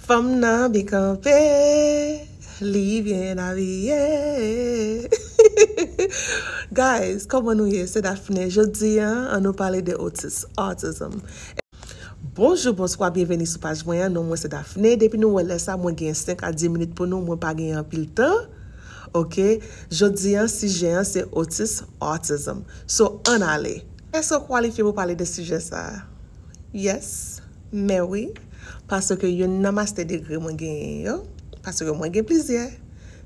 Femme nan bi kampe, li vien avye. Guys, comment nous y est, c'est Daphné. Jeudi, on nous parle de autism. Bonjour, bonsoir, bienvenue sur page moyen. Non, moi c'est Daphné. Depuis nous laisse ça, moi gagne 5 à 10 minutes pour nous, moi pas gagner un pile temps. OK? Jeudi, sujet c'est autism. So, on allait. Est-ce qu'on qualifie pour parler de sujet ça? Yes, mais oui. Parce que yon nan master degree moi gagne yo. Parce que moi gagne plaisir.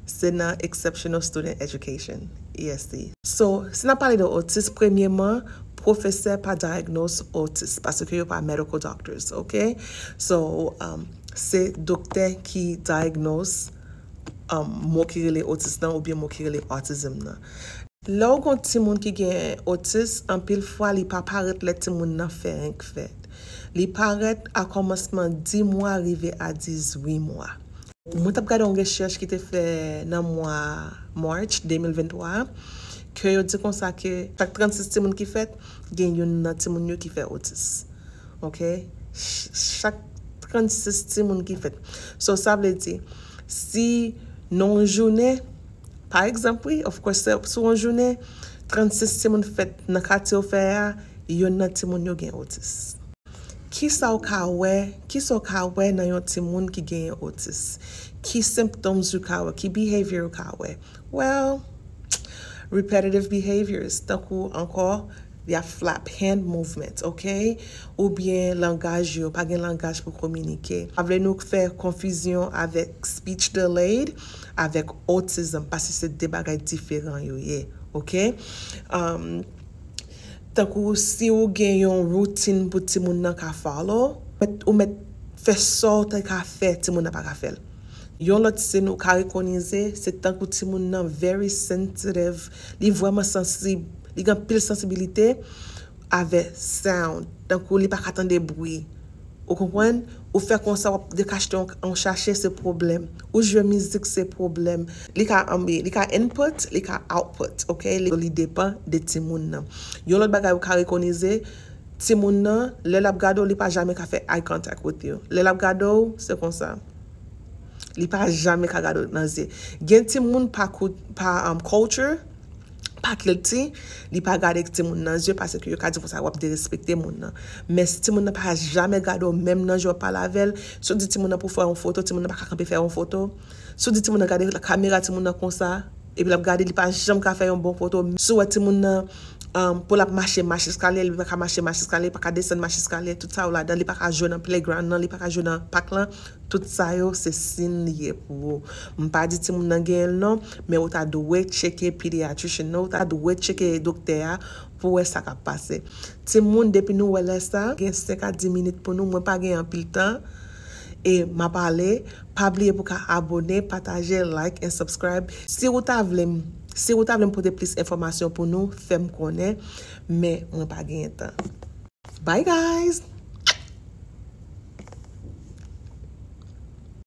C'est dans Exceptional Student Education, ESD. So, si on parle de autisme, premièrement, professeur pas diagnose autisme parce que yo pas medical doctors, OK? So, c'est docteur qui diagnose moi qui relè autisme ou bien moi qui relè autisme nan. Là où ti moun qui gen autisme, en pile fois li pa paraît le ti moun nan fait un fait. Li paraît à commencement 10 mois arrivé à 18 mois. Moi t'ai regardé une recherche qui était fait dans mois March 2023 que yo dit comme ça que chaque 36 ti moun qui fait gen yon ti moun yo qui fait autisme. OK? Chaque 36 ti moun qui fait. So ça veut dire si non journée par exemple, oui, of course, sur une journée, 36 ti moun fait dans quartier ou fait, yon nan ti moun yo gen autisme. Qui sa ou ka wè nan yon ti moun ki gen autisme? Qui symptoms ou ka wè? Qui behavior ou ka wè? Well, repetitive behaviors. Donc, encore, il y a flap hand movement, OK? Ou bien langage yo, pas gen langage pour communiquer. Avle nou faire confusion avec speech delayed, avec autism, parce que c'est des bagages différents yo, yeah, OK? Tant que si ou gen yon routine pour ti moun nan ka follow, ou met fait sorte ka fait ti moun nan pa ka fait. Yon lot se nou ka recognize, c'est tant que ti moun nan very sensitive, li vraiment sensible, li gen pile sensibilité avec sound. Donc li pa katan de bruit. Ou comprenez? Ou faire comme ça de cacher on chercher ce problème. Ou jouer musique c'est problème. Li ka input, li ka output, OK? Li dépend de ti moun nan. Yon lot bagay ou ka recognize, ti moun nan, le lab gado li pa jamais ka fait eye contact with you. Le lab gado c'est comme ça. Li pa jamais ka gado nan zé. Gen ti moun pa culture pas cleti, li pa gade ti moun nan yeux parce que yo ka di pour ça wap de respecter moun nan. Mais si ti moun nan pa jamais gade même nan yo pa lavel, so di ti moun nan pour faire une photo, ti moun nan pa camper faire une photo. So di ti moun nan gade la caméra ti moun nan comme ça, et puis la gade li pa jamais ka faire une bonne photo. So ti moun nan pour la marcher escalier, li pa ka marcher escalier, pa ka descendre marcher escalier, tout ça ou là, li pa ka jouer dans playground nan, li pa ka jouer dans parc là, tout ça yo c'est signe lié pour. M'pa di ti moun nan gen non, mais ou ta dwe checker pediatrician, non, ta dwe checker docteur pour voir ça ka passer. Ti moun depuis nous wè ça, gen 5 à 10 minutes pour nous, moi pas gen en pile temps. Et m'a parlé, pas oublier pour abonner, partager, like et subscribe. Si vous voulez pour plus d'informations pour nous, faites-moi connaître, mais on pas gagner temps. Bye guys!